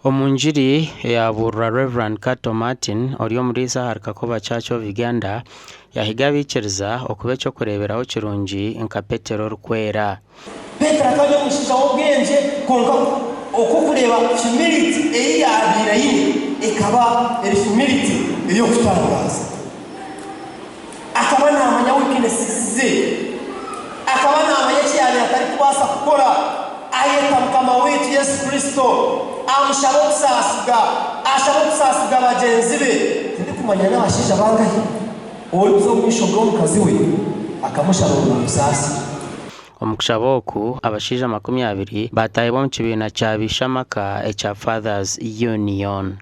Omunjiri yaburra Reverend Kato Martin oriyo muri Sahara Kakoba Church of Uganda yahiga bikiriza okube cyo kureberaho kirungi nka Petero rukwera. Petero akaje mushisha w'ubwenge konka okukureba humility eyabira yine ikaba humility iyo kutangaza. Akaba namanya weakness ze. Akaba namanya cyane atari kubasa gukora ayeta mukama wetu Yesu Kristo. Ashaboksa bagenzi be ndi kumanya n'abashije bangahe oluzo kwishogo mukazi we akamushaba umusasi. Omukushaboku abashije 20 bataye bo mu kibina cya Bishamaka echa Fathers Union.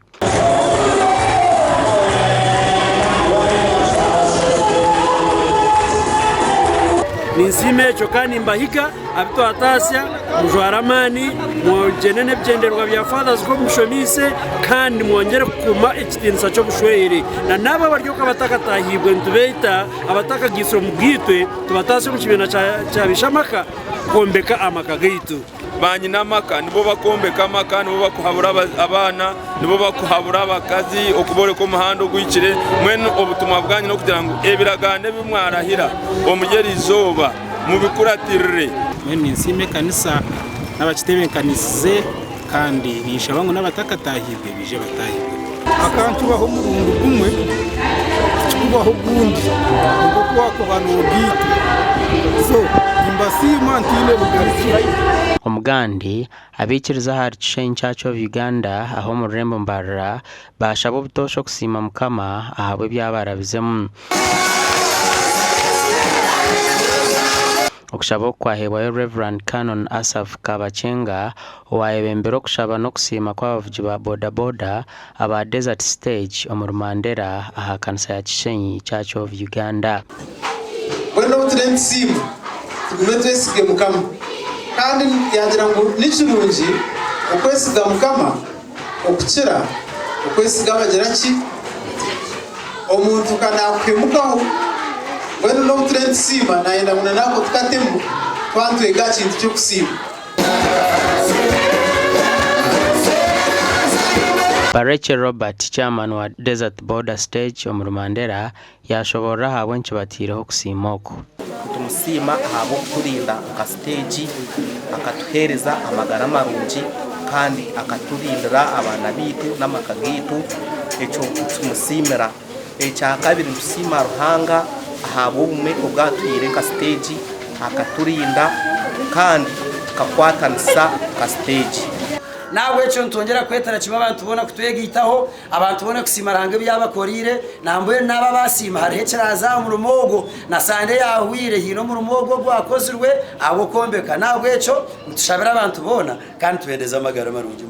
Ninsime chokani mbahika abito atasya mujwaramani mujenene byenderwa bya Fathers ko mushomise kandi mwongere kuma ikitinsa cyo bushwere na naba baryo kabatakatahibwe ntubeta abataka gisro mugitwe tubatase mu kibina cya Bishamaka kombeka amakagaitu banyi namaka nibo bakombeka amaka nibo bakuhabura abana nibo bakuhabura abakazi okubore ko muhando gwikire mwene obutumwa bwanyu no kugira ngo ebiragane bimwarahira omugeri izoba mubikuratirire mwene nsime kanisa n'abakitebe kanisize kandi nishabango n'abatakatahibwe bije batahibwe akantu baho murundu kumwe kubaho gundi ngo kwako banubwite so imbasima ntile bugarikira. Omugandi abikiriza Heart Chain Church of Uganda aho mu Rembo Mbarara bashabo butosho kusima mukama ahabwe byabarabizemu. Okushabo kwahebwa Reverend Canon Asaf Kabachenga owayebembero kushaba no kusima kwa bavuji ba boda boda aba Desert Stage omurumandera aha kanisa ya Kishenyi Church of Uganda. Wenda utirensima tugumetwesige mukama kandi yagira ngo n'ikirungi okwesiga mukama okukira okwesiga abageraki omuntu kana kwimukaho wena no trensima naenda muna nako tukatemu kwantu ega kintu cyo kusima. Bareche Robert chairman wa Desert Border Stage omurumandera yashobora habonche batireho kusimoko tumusima habo kurinda ka stage akatuhereza amagara marungi kandi akaturindira abana bitu n'amakagitu eco tumusimira eca kabiri tusima ruhanga habo umwe ubwatwire ka stage akaturinda kandi kakwatanisa ka stage nawe cyo ntongera kwetara kiba abantu bona kutwegitaho abantu bona kusimaranga byabakorire nambuye naba basima hareheraza mu rumogo na sande yahwire hino mu rumogo gwakozirwe abo kombeka nawe cyo tushabira abantu bona kandi tubedeza amagara marungi.